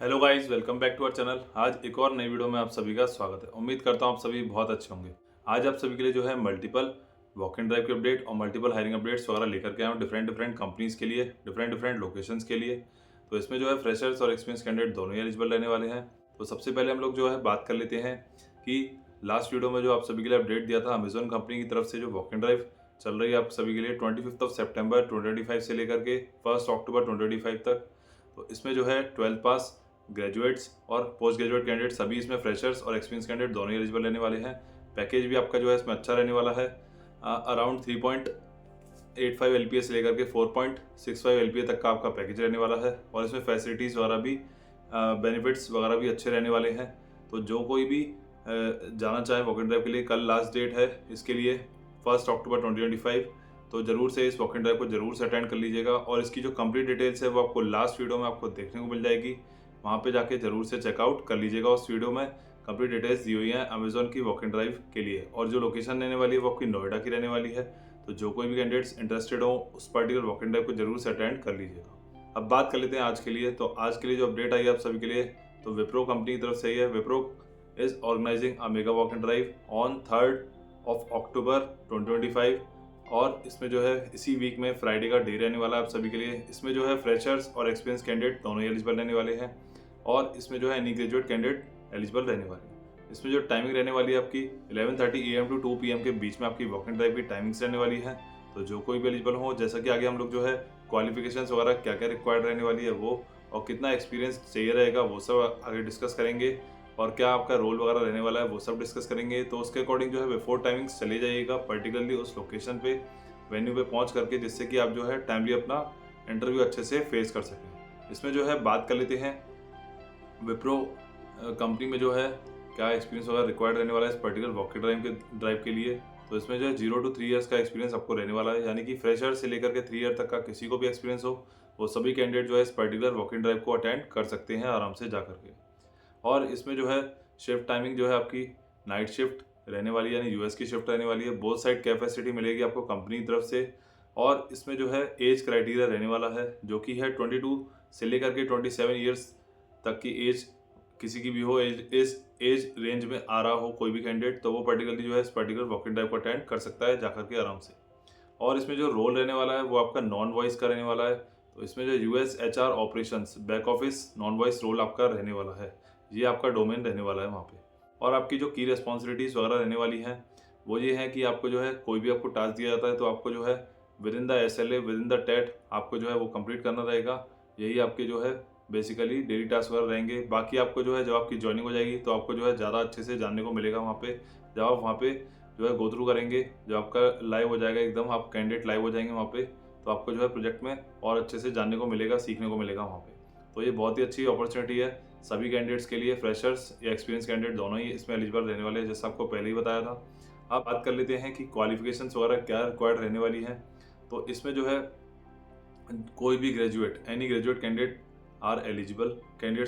Hello guys, welcome back to our channel. आज एक और नई वीडियो में आप सभी का स्वागत है। उम्मीद करता हूँ आप सभी बहुत अच्छे होंगे। आज आप सभी के लिए जो है मल्टीपल वॉक इन ड्राइव के अपडेट और मल्टीपल हायरिंग अपडेट्स वगैरह लेकर के आए हूँ डिफरेंट डिफरेंट कंपनीज के लिए, डिफरेंट डिफरेंट लोकेशंस के लिए। तो इसमें जो है फ्रेशर्स और एक्सपीरियंस कैंडिडेट दोनों ही एलिजिबल रहने वाले हैं। तो सबसे पहले हम लोग जो है बात कर लेते हैं कि लास्ट वीडियो में जो आप सभी के लिए अपडेट दिया था अमेजोन कंपनी की तरफ से जो वॉक इन ड्राइव चल रही है आप सभी के लिए 25 सितंबर 2025 से लेकर के 1 अक्टूबर 2025 तक। तो इसमें जो है 12th पास ग्रेजुएट्स और पोस्ट ग्रेजुएट कैंडिडेट सभी इसमें फ्रेशर्स और एक्सपीरियंस कैंडिडेट दोनों ही एलिजिबल रहने वाले हैं। पैकेज भी आपका जो है इसमें अच्छा रहने वाला है। अराउंड 3.85 LPA से लेकर के 4.65 LPA तक का आपका पैकेज रहने वाला है और इसमें फैसिलिटीज़ वगैरह भी बेनिफिट्स वगैरह भी अच्छे रहने वाले हैं। तो जो कोई भी जाना चाहे वॉक इन ड्राइव के लिए, कल लास्ट डेट है इसके लिए 1 अक्टूबर 2025। तो जरूर से इस वॉक इन ड्राइव को जरूर से अटेंड कर लीजिएगा और इसकी जो कंप्लीट डिटेल्स है वो आपको लास्ट वीडियो में आपको देखने को मिल जाएगी। वहाँ पे जाके जरूर से चेकआउट कर लीजिएगा। उस वीडियो में कंप्लीट डिटेल्स दी हुई हैं अमेजोन की वॉक इन ड्राइव के लिए और जो लोकेशन रहने वाली है वो आपकी नोएडा की रहने वाली है। तो जो कोई भी कैंडिडेट्स इंटरेस्टेड हो उस पर्टिकुलर वॉक इन ड्राइव को जरूर से अटेंड कर लीजिएगा। अब बात कर लेते हैं आज के लिए। तो आज के लिए जो अपडेट आई है आप सभी के लिए, तो विप्रो कंपनी की तरफ से ही है। Wipro is organizing a mega walk in drive on 3 October 2025 और इसमें जो है इसी वीक में फ्राइडे का डे रहने वाला है आप सभी के लिए। इसमें जो है फ्रेशर्स और एक्सपीरियंस कैंडिडेट दोनों ही एलिजिबल रहने वाले हैं और इसमें जो है एनी ग्रेजुएट कैंडिडेट एलिजिबल रहने वाले हैं। इसमें जो टाइमिंग रहने वाली है आपकी 11:30 AM टू 2 PM के बीच में आपकी वॉक इन ड्राइव की टाइमिंग्स रहने वाली है। तो जो कोई भी एलिजिबल हो, जैसा कि आगे हम लोग जो है क्वालिफिकेशंस वगैरह क्या क्या रिक्वायर्ड रहने वाली है वो और कितना एक्सपीरियंस चाहिए रहेगा वो सब आगे डिस्कस करेंगे और क्या आपका रोल वगैरह रहने वाला है वो सब डिस्कस करेंगे। तो उसके अकॉर्डिंग जो है बिफोर टाइमिंग्स चले जाइएगा, पर्टिकुलरली उस लोकेशन पे वेन्यू पे पहुंच करके, जिससे कि आप जो है टाइमली अपना इंटरव्यू अच्छे से फेस कर सकें। इसमें जो है बात कर लेते हैं विप्रो कंपनी में जो है क्या एक्सपीरियंस वगैरह रिक्वायर्ड रहने वाला है इस पर्टिकुलर वॉक इन ड्राइव के लिए। तो इसमें जो है 0 to 3 ईयर्स का एक्सपीरियंस आपको रहने वाला है, यानी कि फ्रेशर से लेकर के 3 ईयर तक का किसी को भी एक्सपीरियंस हो वो सभी कैंडिडेट जो है इस पर्टिकुलर वॉक इन ड्राइव को अटेंड कर सकते हैं आराम से जा करके। और इसमें जो है शिफ्ट टाइमिंग जो है आपकी नाइट शिफ्ट रहने वाली है, यानी यूएस की शिफ्ट रहने वाली है। बोथ साइड कैपेसिटी मिलेगी आपको कंपनी की तरफ से और इसमें जो है एज क्राइटेरिया रहने वाला है जो कि है 22 से लेकर के 27 ईयर्स तक की एज किसी की भी हो, एज रेंज में आ रहा हो कोई भी कैंडिडेट तो वो पर्टिकुलरली जो है इस पर्टिकुलर वॉक इन ड्राइव को अटेंड कर सकता है जाकर के आराम से। और इसमें जो रोल रहने वाला है वो आपका नॉन वॉइस का रहने वाला है। तो इसमें जो US HR operations back office non voice role आपका रहने वाला है, ये आपका डोमेन रहने वाला है वहाँ पे। और आपकी जो की रिस्पॉन्सिबिलिटीज़ वगैरह रहने वाली हैं वो ये है कि आपको जो है कोई भी आपको टास्क दिया जाता है तो आपको जो है within the SLA within the TAT आपको जो है वो कंप्लीट करना रहेगा। यही आपके जो है बेसिकली डेली टास्क वगैरह रहेंगे। बाकी आपको जो है जब आपकी ज्वाइनिंग हो जाएगी तो आपको जो है ज़्यादा अच्छे से जानने को मिलेगा वहाँ पे। जब आप वहाँ पे जो है गो थ्रू करेंगे, जब आपका लाइव हो जाएगा एकदम, आप कैंडिडेट लाइव हो जाएंगे वहाँ पे, तो आपको जो है प्रोजेक्ट में और अच्छे से जानने को मिलेगा, सीखने को मिलेगा वहाँ पे। तो ये बहुत ही अच्छी अपॉर्चुनिटी है सभी कैंडिडेट्स के लिए, फ्रेशर्स या एक्सपीरियंस कैंडिडेट दोनों ही इसमें एलिजिबल रहने वाले हैं, जैसा आपको पहले ही बताया था। आप बात कर लेते हैं कि क्वालिफिकेशंस वगैरह क्या रिक्वायर्ड रहने वाली हैं। तो इसमें जो है कोई भी graduate, any graduate candidates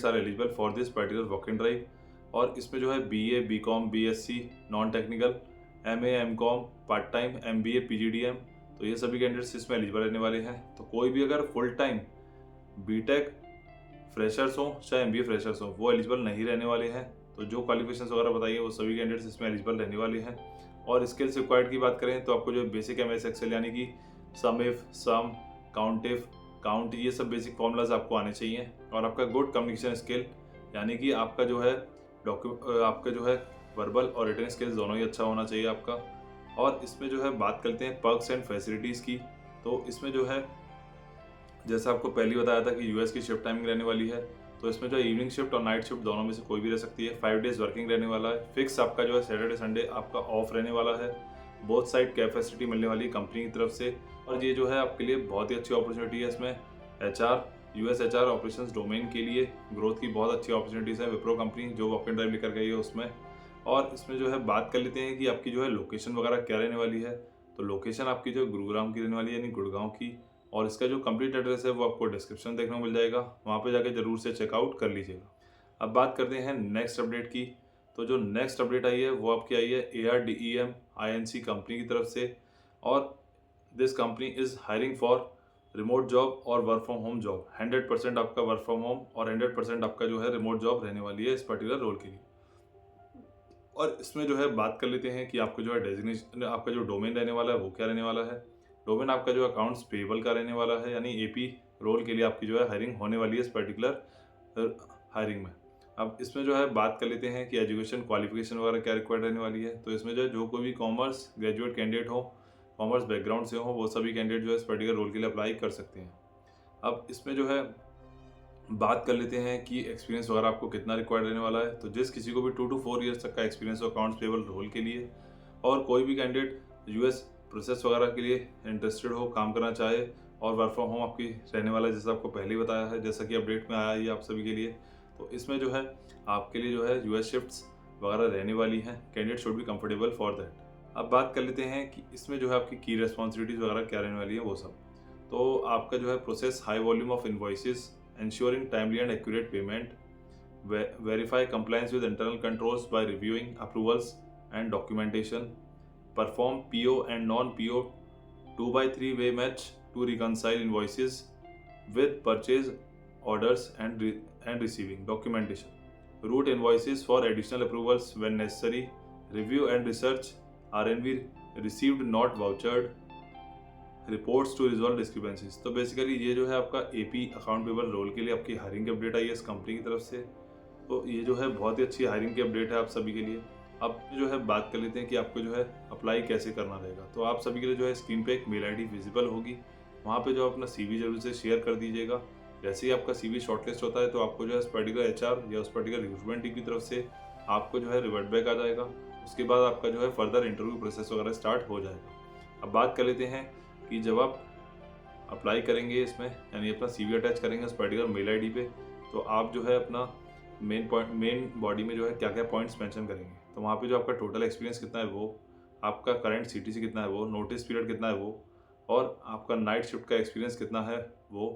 are eligible for this particular walk in drive. और इसमें जो है BA BCom BSc non technical, MA MCom part time, MBA PGDM, तो ये सभी कैंडिडेट्स इसमें एलिजिबल रहने वाले हैं। तो कोई भी अगर फुल टाइम बीटेक फ्रेशर्स हो चाहे MBA फ्रेशर्स हो वो एलिजिबल नहीं रहने वाले हैं। तो जो क्वालिफिकेशंस वगैरह बताइए वो सभी कैंडिडेट्स इसमें एलिजिबल रहने वाले हैं। और स्किल्स रिक्वायर्ड की बात करें तो आपको जो बेसिक MS Excel यानी कि sum if, sum, count if, count, ये सब बेसिक फॉर्मूलाज आपको आने चाहिए। और आपका गुड कम्युनिकेशन स्किल यानी कि आपका जो है आपका जो है वर्बल और रिटन स्किल्स दोनों ही अच्छा होना चाहिए आपका। और इसमें जो है बात करते हैं पर्क्स एंड फैसिलिटीज़ की। तो इसमें जो है जैसा आपको पहले ही बताया था कि यूएस की शिफ्ट टाइमिंग रहने वाली है। तो इसमें जो इवनिंग शिफ्ट और नाइट शिफ्ट दोनों में से कोई भी रह सकती है। 5 डेज वर्किंग रहने वाला है। फिक्स आपका जो है सैटरडे संडे आपका ऑफ रहने वाला है। बोथ साइड कैपेसिटी मिलने वाली है कंपनी की तरफ से। और ये जो है आपके लिए बहुत ही अच्छी अपॉर्चुनिटी है। इसमें US HR ऑपरेशंस डोमेन के लिए ग्रोथ की बहुत अच्छी अपॉर्चुनिटीज़ है। विप्रो कंपनी जो वॉक इन ड्राइव लेकर गई है उसमें। और इसमें जो है बात कर लेते हैं कि आपकी जो है लोकेशन वगैरह क्या रहने वाली है। तो लोकेशन आपकी जो गुरुग्राम की रहने वाली है, यानी गुड़गांव की। और इसका जो कंप्लीट एड्रेस है वो आपको डिस्क्रिप्शन देखने को मिल जाएगा, वहाँ पे जाके जरूर से चेकआउट कर लीजिएगा। अब बात करते हैं नेक्स्ट अपडेट की। तो जो नेक्स्ट अपडेट आई है वो आपकी आई है ARDEM INC कंपनी की तरफ से। और this company is hiring for remote job और वर्क फ्रॉम होम जॉब, 100% आपका वर्क फ्रॉम होम और 100% आपका जो है रिमोट जॉब रहने वाली है इस पर्टिकुलर रोल के लिए। और इसमें जो है बात कर लेते हैं कि आपको जो है डेजिग्नेशन, आपका जो डोमेन रहने वाला है वो क्या रहने वाला है। डोमेन आपका जो अकाउंट्स पेबल का रहने वाला है, यानी एपी रोल के लिए आपकी जो है हायरिंग होने वाली है इस पर्टिकुलर हायरिंग में। अब इसमें जो है बात कर लेते हैं कि एजुकेशन क्वालिफिकेशन वगैरह क्या रिक्वायर्ड रहने वाली है। तो इसमें जो कोई भी कॉमर्स ग्रेजुएट कैंडिडेट हो, कॉमर्स बैकग्राउंड से हो, वो सभी कैंडिडेट जो है इस पर्टिकुलर रोल के लिए अप्लाई कर सकते हैं। अब इसमें जो है बात कर लेते हैं कि एक्सपीरियंस वगैरह आपको कितना रिक्वायर्ड रहने वाला है। तो जिस किसी को भी 2 to 4 ईयर्स तक का एक्सपीरियंस हो अकाउंट्स पेबल रोल के लिए, और कोई भी कैंडिडेट यूएस प्रोसेस वगैरह के लिए इंटरेस्टेड हो, काम करना चाहे, और वर्क फ्रॉम होम आपकी रहने वाला है, जैसा आपको पहले ही बताया है, जैसा कि अपडेट में आया ही आप सभी के लिए। तो इसमें जो है आपके लिए जो है यूएस शिफ्ट्स वगैरह रहने वाली हैं। Candidate should be comfortable for that. अब बात कर लेते हैं कि इसमें जो है आपकी की रिस्पॉन्सिबिलिटीज़ वगैरह क्या रहने वाली है वो सब। तो आपका जो है process high volume of invoices, ensuring timely and accurate payment, verify compliance with internal controls by reviewing approvals and documentation, perform PO and non-PO 2x3 way match to reconcile invoices with purchase orders and receiving documentation, route invoices for additional approvals when necessary, review and research RNV received not vouchered, reports to resolve discrepancies. तो basically ये जो है आपका AP account payable role के लिए आपकी hiring की update आई है इस कंपनी की तरफ से। तो ये जो है बहुत ही अच्छी हायरिंग की अपडेट है आप सभी के लिए। अब जो है बात कर लेते हैं कि आपको जो है अप्लाई कैसे करना रहेगा। तो आप सभी के लिए जो है स्क्रीन पे एक मेल आईडी विजिबल होगी, वहाँ पे जो अपना सीवी जरूर से शेयर कर दीजिएगा। जैसे ही आपका सीवी शॉर्टलिस्ट होता है तो आपको जो है उस पर्टिकुलर एचआर या उस पर्टिकुलर रिक्रूटमेंट टीम की तरफ से आपको जो है रिवर्ट बैक आ जाएगा। उसके बाद आपका जो है फर्दर इंटरव्यू प्रोसेस वगैरह स्टार्ट हो जाएगा। अब बात कर लेते हैं कि जब आप अप्लाई करेंगे इसमें, यानी अपना सीवी अटैच करेंगे उस पर्टिकुलर मेल आईडी पे, तो आप जो है अपना मेन बॉडी में जो है क्या क्या पॉइंट्स मेंशन करेंगे। तो वहाँ पे जो आपका टोटल एक्सपीरियंस कितना है वो, आपका करंट सीटीसी कितना है वो, नोटिस पीरियड कितना है वो, और आपका नाइट शिफ्ट का एक्सपीरियंस कितना है वो,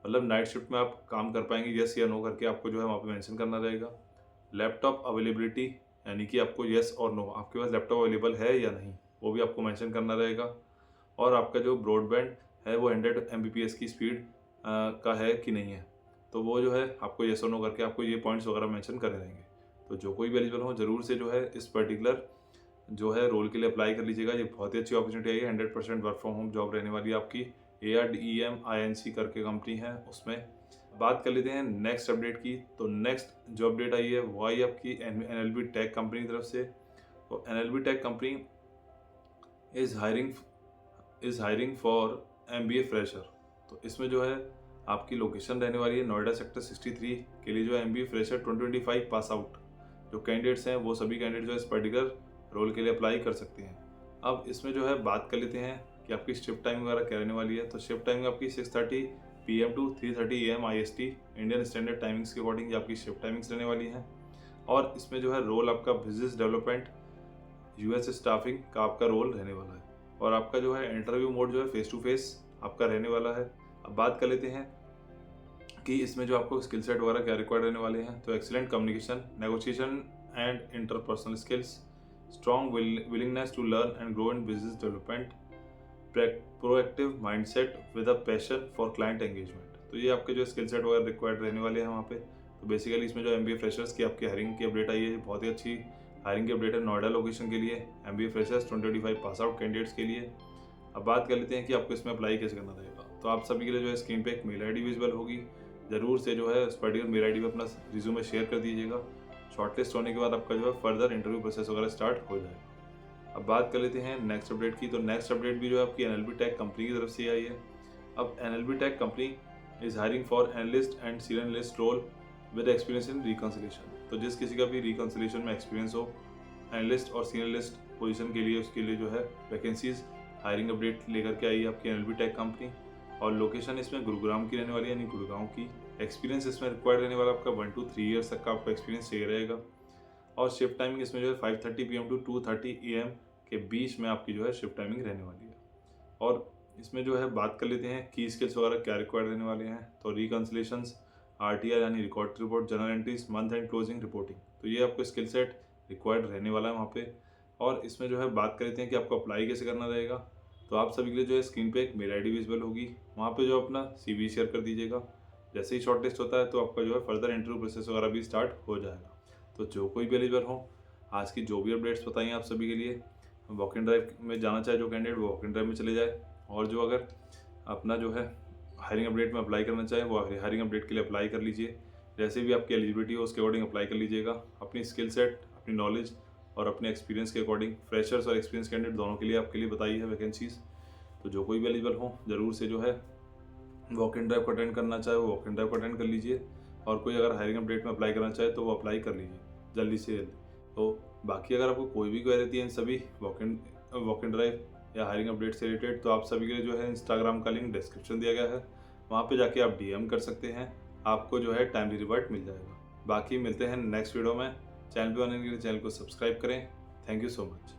मतलब नाइट शिफ्ट में आप काम कर पाएंगे यस या नो करके आपको जो है वहाँ पे मेंशन करना रहेगा। लैपटॉप अवेलेबिलिटी, यानी कि आपको यस और नो, आपके पास लैपटॉप अवेलेबल है या नहीं, वो भी आपको मेंशन करना रहेगा। और आपका जो ब्रॉडबैंड है वो 100 Mbps की स्पीड का है कि नहीं है, तो वो जो है आपको येस और नो करके आपको ये पॉइंट्स वगैरह मेंशन करने रहेंगे। तो जो कोई भी एलिजिबल हो जरूर से जो है इस पर्टिकुलर जो है रोल के लिए अप्लाई कर लीजिएगा। ये बहुत ही अच्छी अपॉर्चुनिटी है, 100% वर्क फ्रॉम होम जॉब रहने वाली है आपकी। ARDEM INC करके कंपनी है उसमें। बात कर लेते हैं नेक्स्ट अपडेट की। तो नेक्स्ट जो अपडेट आई है वो आई आपकी NLB टेक कंपनी की तरफ से। तो NLB tech company is hiring for MBA fresher. तो इसमें जो है आपकी लोकेशन रहने वाली है नोएडा सेक्टर 63 के लिए जो है MBA फ्रेशर 2025 पास आउट जो कैंडिडेट्स हैं वो सभी कैंडिडेट जो है इस पर्टिकुलर रोल के लिए अप्लाई कर सकते हैं। अब इसमें जो है बात कर लेते हैं कि आपकी शिफ्ट टाइम वगैरह क्या रहने वाली है। तो शिफ्ट टाइमिंग आपकी 6:30 PM to 3:30 AM IST Indian standard timings के अकॉर्डिंग आपकी शिफ्ट टाइमिंग्स रहने वाली हैं। और इसमें जो है रोल आपका बिजनेस डेवलपमेंट US स्टाफिंग का आपका रोल रहने वाला है। और आपका जो है इंटरव्यू मोड जो है फेस टू फेस आपका रहने वाला है। अब बात कर लेते हैं कि इसमें जो आपको स्किल सेट वगैरह क्या रिक्वायर्ड रहने वाले हैं। तो excellent communication, negotiation and interpersonal skills, strong willingness to learn and grow in business development, proactive mindset with a passion for client engagement. तो ये आपके जो स्किल सेट वगैरह रिक्वायर्ड रहने वाले हैं वहाँ पे। तो बेसिकली इसमें जो MBA फ्रेशर्स की आपकी हायरिंग की अपडेट आई है, बहुत ही अच्छी हायरिंग की अपडेट है नोएडा लोकेशन के लिए MBA freshers 2025 pass out candidates के लिए। अब बात कर लेते हैं कि आपको इसमें अप्लाई कैसे करना रहेगा। तो आप सभी के लिए जो है स्क्रीन पे एक मेल आईडी विजिबल होगी, ज़रूर से जो है उस पर्टिकुलर मेल आईडी पे अपना रिज्यूमे शेयर कर दीजिएगा। शॉर्टलिस्ट होने के बाद आपका जो है फर्दर इंटरव्यू प्रोसेस वगैरह स्टार्ट हो जाएगा। अब बात कर लेते हैं नेक्स्ट अपडेट की। तो नेक्स्ट अपडेट भी जो है आपकी NLB टेक कंपनी की तरफ से आई है। अब NLB tech company is hiring for analyst and senior analyst role with experience in reconciliation. तो जिस किसी का भी रिकन्सिलेशन में एक्सपीरियंस हो, एनालिस्ट और सीनियर एनालिस्ट पोजीशन के लिए, उसके लिए जो है वैकेंसीज हायरिंग अपडेट लेकर के आई है आपकी NLB टेक कंपनी। और लोकेशन इसमें गुरुग्राम की रहने वाली है, यानी गुड़गांव की। एक्सपीरियंस इसमें रिक्वायर्ड रहने वाला आपका 1 to 3 ईयर्स तक का आपका एक्सपीरियंस चाहिए रहेगा। और शिफ्ट टाइमिंग इसमें जो है 5:30 PM टू 2:30 AM के बीच में आपकी जो है शिफ्ट टाइमिंग रहने वाली है। और इसमें जो है बात कर लेते हैं की स्किल्स वगैरह क्या रिक्वायर्ड रहने वाले हैं। तो रिकन्सिलेशंस, RTR यानी record report, journal entries, month and closing reporting, तो ये आपको स्किल सेट रिक्वायर्ड रहने वाला है वहाँ पे। और इसमें जो है बात कर लेते हैं कि आपको अप्लाई कैसे करना रहेगा। तो आप सभी के लिए जो है स्क्रीन पे एक मेल आईडी विजिबल होगी, वहाँ पे जो अपना CV शेयर कर दीजिएगा। जैसे ही शॉर्ट लिस्ट होता है तो आपका जो है फर्दर इंटरव्यू प्रोसेस वगैरह भी स्टार्ट हो जाएगा। तो जो कोई भी एलिजिबल हो, आज की जो भी अपडेट्स बताई हैं आप सभी के लिए, वॉक इन ड्राइव में जाना चाहे जो कैंडिडेट वो वॉक इन ड्राइव में चले जाए, और जो अगर अपना जो है हायरिंग अपडेट में अप्लाई करना चाहे वो हायरिंग अपडेट के लिए अप्लाई कर लीजिए। जैसे भी आपकी एलिजिबिलिटी हो उसके अकॉर्डिंग अप्लाई कर लीजिएगा। अपनी स्किल सेट, अपनी नॉलेज और अपने एक्सपीरियंस के अकॉर्डिंग फ्रेशर्स और एक्सपीरियंस कैंडिडेट दोनों के लिए आपके लिए बताई है वैकेंसीज। तो जो कोई भी एलिजिबल हो ज़रूर से जो है वॉक इन ड्राइव को अटेंड करना चाहे वो वॉक इन ड्राइव को अटेंड कर लीजिए, और कोई अगर हायरिंग अपडेट में अप्लाई करना चाहे तो वो अप्लाई कर लीजिए जल्दी से जल्दी। तो बाकी अगर आपको कोई भी क्वेरी थी इन सभी वॉक इन ड्राइव या हायरिंग अपडेट से रिलेटेड, तो आप सभी के लिए जो है इंस्टाग्राम का लिंक डिस्क्रिप्शन दिया गया है, वहाँ पे जाके आप DM कर सकते हैं, आपको जो है टाइमली रिवर्ट मिल जाएगा। बाकी मिलते हैं नेक्स्ट वीडियो में। चैनल पे आने के लिए चैनल को सब्सक्राइब करें। Thank you so much.